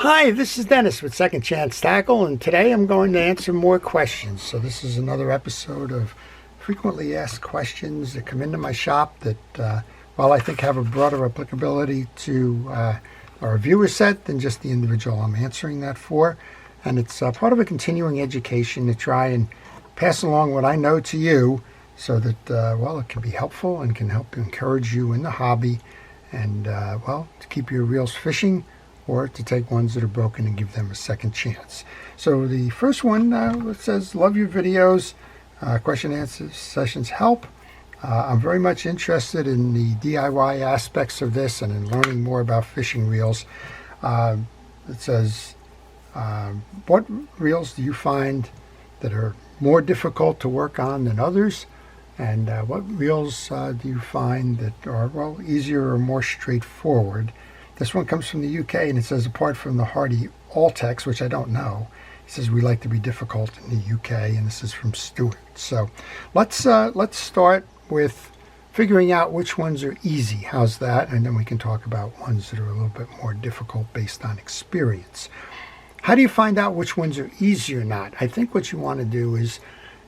Hi, this is Dennis with Second Chance Tackle, and today I'm going to answer more questions. So this is another episode of frequently asked questions that come into my shop that, well, I think have a broader applicability to our viewer set than just the individual I'm answering that for. And it's part of a continuing education to try and pass along what I know to you so that, well, it can be helpful and can help encourage you in the hobby and, well, to keep your reels fishing, or to take ones that are broken and give them a second chance. So the first one it says, love your videos, question and answer sessions help. I'm very much interested in the DIY aspects of this and in learning more about fishing reels. It says, what reels do you find that are more difficult to work on than others? And what reels do you find that are, well, easier or more straightforward? This one comes from the UK, and it says, apart from the Hardy Altex, which I don't know, it says we like to be difficult in the UK, and this is from Stuart. So let's start with figuring out which ones are easy. How's that? And then we can talk about ones that are a little bit more difficult based on experience. How do you find out which ones are easy or not? I think what you want to do is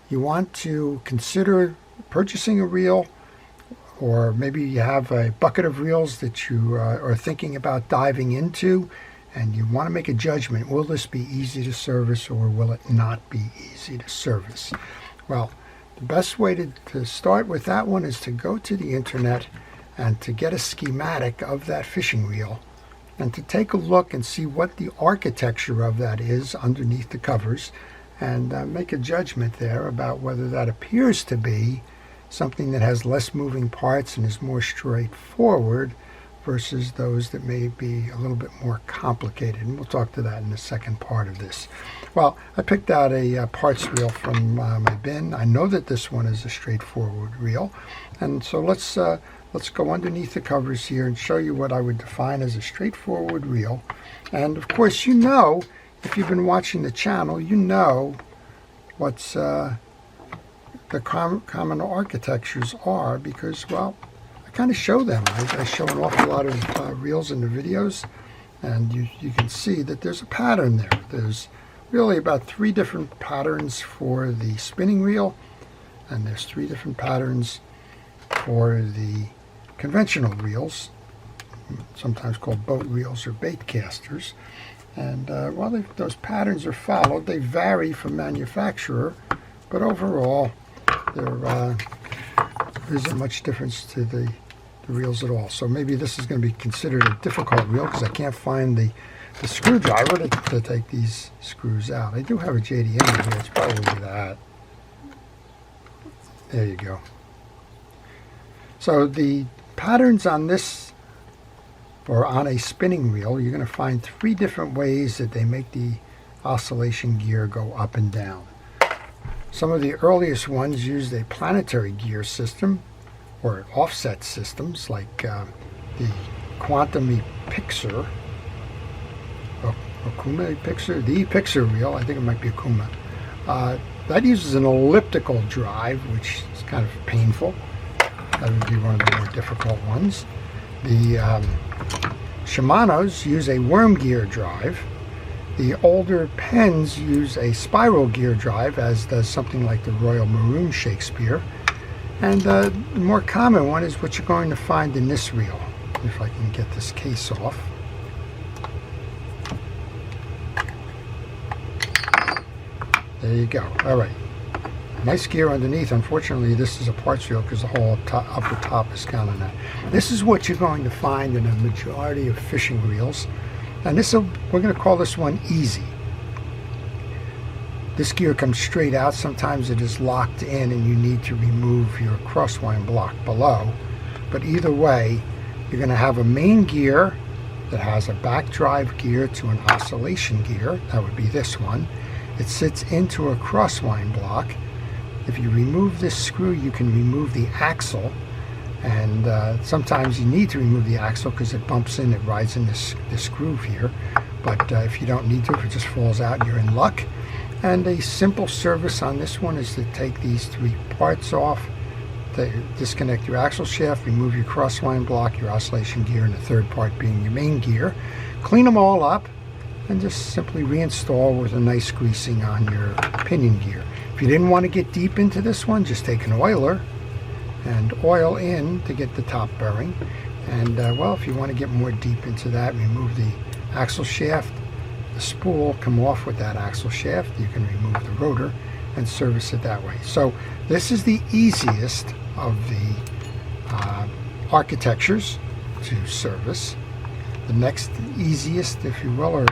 you want to consider purchasing a reel, or maybe you have a bucket of reels that you are thinking about diving into, and you want to make a judgment. Will this be easy to service, or will it not be easy to service? Well, the best way to start with that one is to go to the internet and to get a schematic of that fishing reel and to take a look and see what the architecture of that is underneath the covers, and make a judgment there about whether that appears to be something that has less moving parts and is more straightforward versus those that may be a little bit more complicated. And we'll talk to that in the second part of this. Well, I picked out a parts reel from my bin. I know that this one is a straightforward reel. And so let's go underneath the covers here and show you what I would define as a straightforward reel. And of course, you know, if you've been watching the channel, you know what's the common architectures are, because, well, I kind of show them. I show an awful lot of reels in the videos, and you can see that there's a pattern there. There's really about 3 different patterns for the spinning reel, and there's 3 different patterns for the conventional reels, sometimes called boat reels or bait casters. And while those patterns are followed, they vary from manufacturer, but overall there isn't much difference to the reels at all. So maybe this is going to be considered a difficult reel because I can't find the screwdriver to take these screws out. I do have a JDM here. It's probably that. There you go. So the patterns on this, or on a spinning reel, you're going to find 3 different ways that they make the oscillation gear go up and down. Some of the earliest ones used a planetary gear system or offset systems, like the Quantum Epixor, Okuma Epixor, the Epixor reel. I think it might be Okuma. That uses an elliptical drive, which is kind of painful. That would be one of the more difficult ones. The Shimano's use a worm gear drive. The older Penns use a spiral gear drive, as does something like the Royal Maroon Shakespeare. And the more common one is what you're going to find in this reel, if I can get this case off. There you go. All right. Nice gear underneath. Unfortunately, this is a parts reel because the whole upper top is gone on that. This is what you're going to find in a majority of fishing reels. And we're going to call this one easy. This gear comes straight out. Sometimes it is locked in and you need to remove your crosswind block below. But either way, you're going to have a main gear that has a back drive gear to an oscillation gear. That would be this one. It sits into a crosswind block. If you remove this screw, you can remove the axle. And sometimes you need to remove the axle because it bumps in, it rides in this groove here. But if you don't need to, if it just falls out, you're in luck. And a simple service on this one is to take these 3 parts off, disconnect your axle shaft, remove your crosswind block, your oscillation gear, and the third part being your main gear. Clean them all up, and just simply reinstall with a nice greasing on your pinion gear. If you didn't want to get deep into this one, just take an oiler and oil in to get the top bearing. And well, if you want to get more deep into that, remove the axle shaft, the spool, come off with that axle shaft. You can remove the rotor and service it that way. So this is the easiest of the architectures to service. The next easiest, if you will,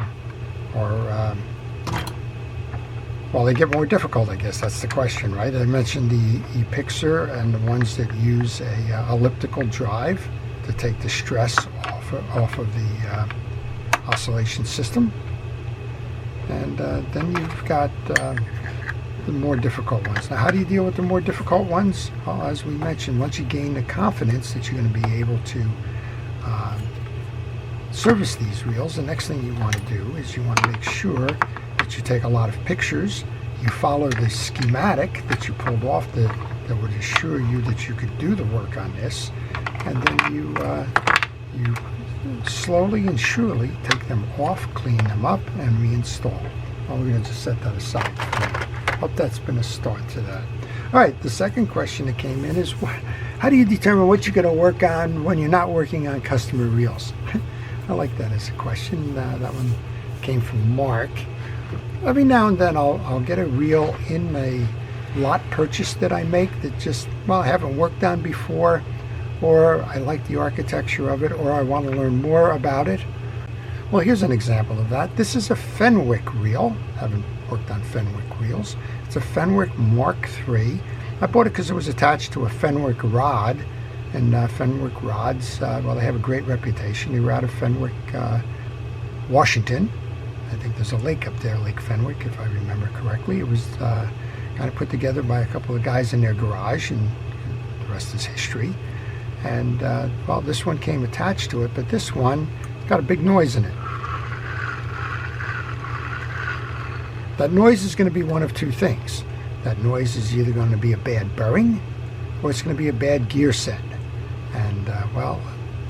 well, they get more difficult, I guess. That's the question, right? I mentioned the ePixer and the ones that use a elliptical drive to take the stress off of the oscillation system. And then you've got the more difficult ones. Now, how do you deal with the more difficult ones? Well, as we mentioned, once you gain the confidence that you're going to be able to service these reels, the next thing you want to do is you want to make sure that you take a lot of pictures. You follow the schematic that you pulled off that would assure you that you could do the work on this, and then you slowly and surely take them off, clean them up, and reinstall. Well, we're going to just set that aside for now. Hope that's been a start to that. All right, the second question that came in is, how do you determine what you're going to work on when you're not working on customer reels? I like that as a question. That one came from Mark. Every now and then I'll get a reel in a lot purchase that I make that just, well, I haven't worked on before, or I like the architecture of it, or I want to learn more about it. Well, here's an example of that. This is a Fenwick reel. I haven't worked on Fenwick reels. It's a Fenwick Mark III. I bought it because it was attached to a Fenwick rod. And Fenwick rods, well, they have a great reputation. They were out of Fenwick, Washington. I think there's a lake up there, Lake Fenwick, if I remember correctly. It was kind of put together by a couple of guys in their garage, and the rest is history. And, well, this one came attached to it, but this one got a big noise in it. That noise is going to be one of two things. That noise is either going to be a bad bearing, or it's going to be a bad gear set. And well,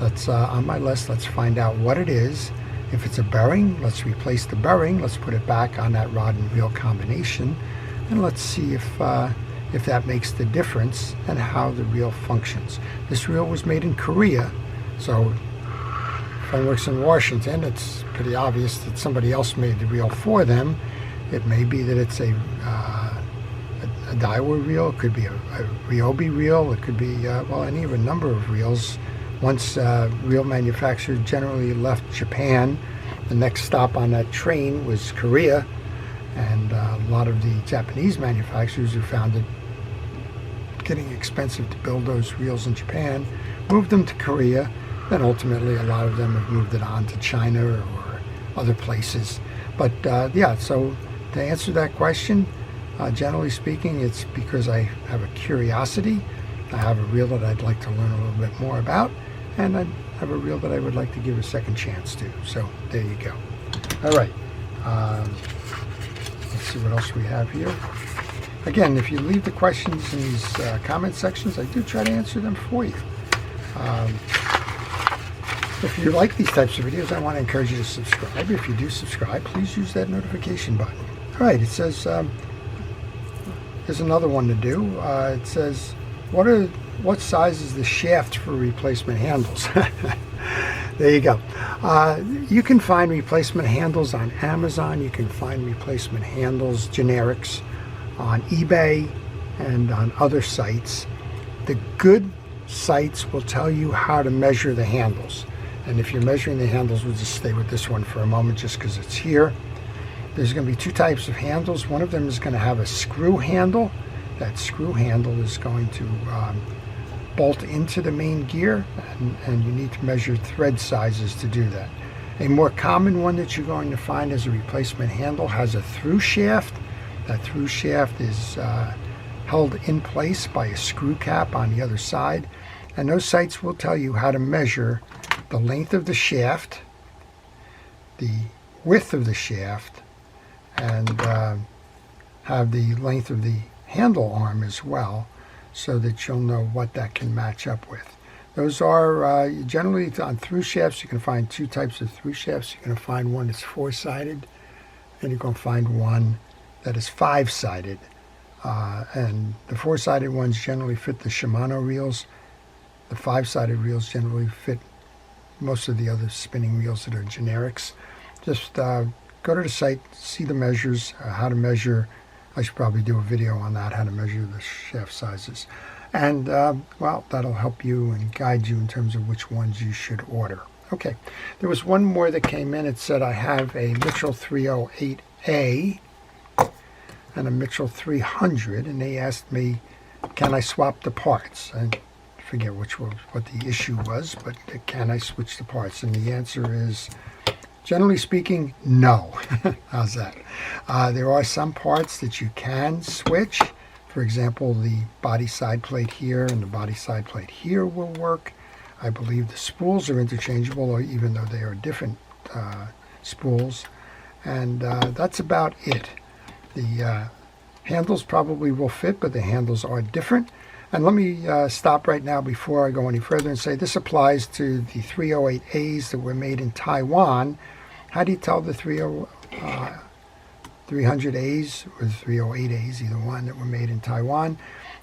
let's on my list, let's find out what it is. If it's a bearing, let's replace the bearing. Let's put it back on that rod and reel combination, and let's see if that makes the difference and how the reel functions. This reel was made in Korea, so Fenwick's in Washington. It's pretty obvious that somebody else made the reel for them. It may be that it's a Daiwa reel, it could be a Ryobi reel, it could be, well, any of a number of reels. Once reel manufacturers generally left Japan, the next stop on that train was Korea, and a lot of the Japanese manufacturers who found it getting expensive to build those reels in Japan moved them to Korea. Then ultimately a lot of them have moved it on to China or other places. But yeah, so to answer that question, generally speaking, it's because I have a curiosity. I have a reel that I'd like to learn a little bit more about, and I have a reel that I would like to give a second chance to. So there you go. All right. Let's see what else we have here. Again, if you leave the questions in these comment sections, I do try to answer them for you. If you like these types of videos, I want to encourage you to subscribe. If you do subscribe, please use that notification button. All right, it says, there's another one to do. It says, what size is the shaft for replacement handles? There you go. You can find replacement handles on Amazon. You can find replacement handles, generics, on eBay and on other sites. The good sites will tell you how to measure the handles. And if you're measuring the handles, we'll just stay with this one for a moment just because it's here. There's going to be two types of handles. One of them is going to have a screw handle. That screw handle is going to bolt into the main gear, and you need to measure thread sizes to do that. A more common one that you're going to find as a replacement handle has a through shaft. That through shaft is held in place by a screw cap on the other side, and those sites will tell you how to measure the length of the shaft, the width of the shaft, and have the length of the handle arm as well, so that you'll know what that can match up with. Those are generally on through shafts. You can find two types of through shafts. You're going to find one that's four-sided, and you're going to find one that is five-sided. And the four-sided ones generally fit the Shimano reels. The five-sided reels generally fit most of the other spinning reels that are generics. Just go to the site, see the measures, how to measure. I should probably do a video on that, how to measure the shaft sizes. And, well, that'll help you and guide you in terms of which ones you should order. Okay, there was one more that came in. It said, I have a Mitchell 308A and a Mitchell 300, and they asked me, can I swap the parts? I forget what the issue was, but can I switch the parts? And the answer is, generally speaking, no. How's that? There are some parts that you can switch. For example, the body side plate here and the body side plate here will work. I believe the spools are interchangeable, or even though they are different spools. And that's about it. The handles probably will fit, but the handles are different. And let me stop right now before I go any further and say this applies to the 308As that were made in Taiwan. How do you tell the 300As or the 308As, either one, that were made in Taiwan?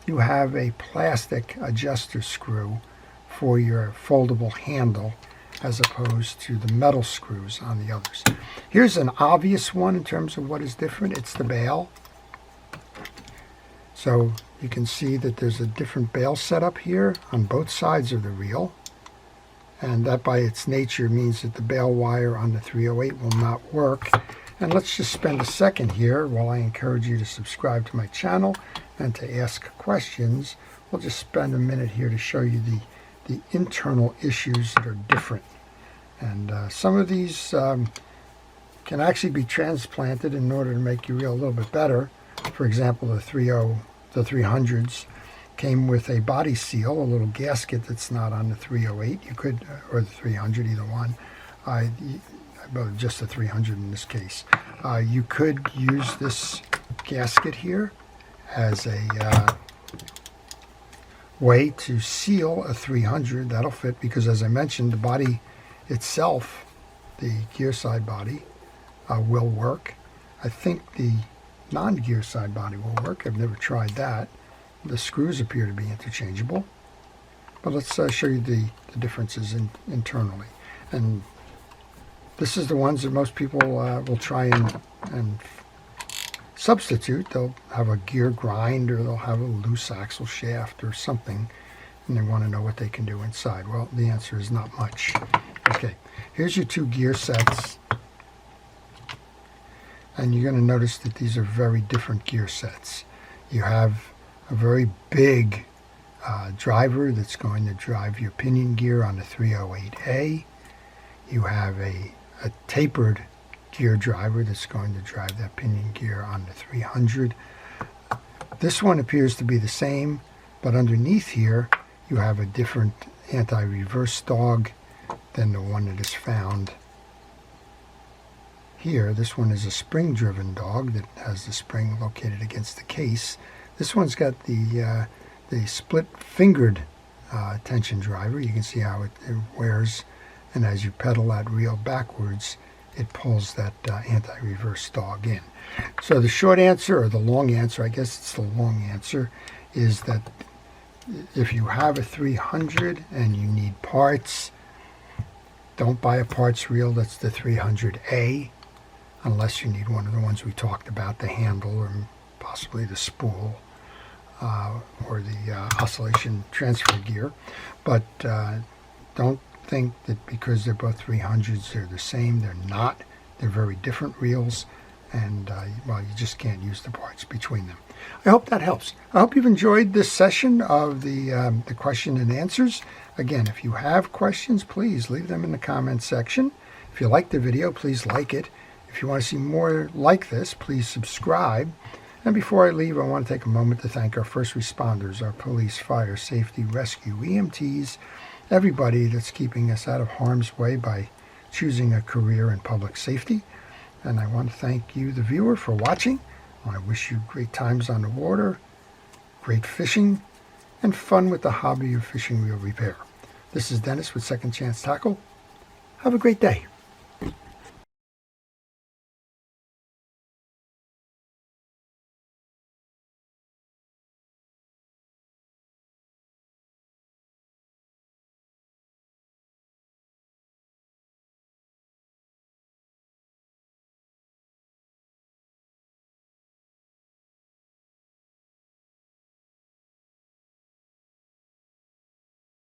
You have a plastic adjuster screw for your foldable handle as opposed to the metal screws on the others. Here's an obvious one in terms of what is different. It's the bail. So you can see that there's a different bail setup here on both sides of the reel. And that by its nature means that the bail wire on the 308 will not work. And let's just spend a second here while I encourage you to subscribe to my channel and to ask questions. We'll just spend a minute here to show you the internal issues that are different. And some of these can actually be transplanted in order to make your reel a little bit better. For example, the 300s came with a body seal, a little gasket that's not on the 308. You could, or the 300, either one. Just the 300 in this case. You could use this gasket here as a way to seal a 300. That'll fit because, as I mentioned, the body itself, the gear side body, will work. I think the non-gear side body will work. I've never tried that. The screws appear to be interchangeable. But let's show you the differences internally. And this is the ones that most people will try and substitute. They'll have a gear grind, or they'll have a loose axle shaft or something, and they want to know what they can do inside. Well, the answer is not much. Okay, here's your two gear sets. And you're going to notice that these are very different gear sets. You have a very big driver that's going to drive your pinion gear on the 308A. You have a tapered gear driver that's going to drive that pinion gear on the 300. This one appears to be the same, but underneath here you have a different anti-reverse dog than the one that is found here. This one is a spring-driven dog that has the spring located against the case. This one's got the split-fingered tension driver. You can see how it wears, and as you pedal that reel backwards, it pulls that anti-reverse dog in. So the short answer, or the long answer, I guess it's the long answer, is that if you have a 300 and you need parts, don't buy a parts reel that's the 300A, unless you need one of the ones we talked about, the handle or possibly the spool or the oscillation transfer gear. But don't think that because they're both 300s they're the same. They're not. They're very different reels, and well, you just can't use the parts between them. I hope that helps. I hope you've enjoyed this session of the question and answers. Again, if you have questions, please leave them in the comments section. If you like the video, please like it. If you want to see more like this, please subscribe. And before I leave, I want to take a moment to thank our first responders, our police, fire, safety, rescue, EMTs, everybody that's keeping us out of harm's way by choosing a career in public safety. And I want to thank you, the viewer, for watching. I wish you great times on the water, great fishing, and fun with the hobby of fishing reel repair. This is Dennis with Second Chance Tackle. Have a great day.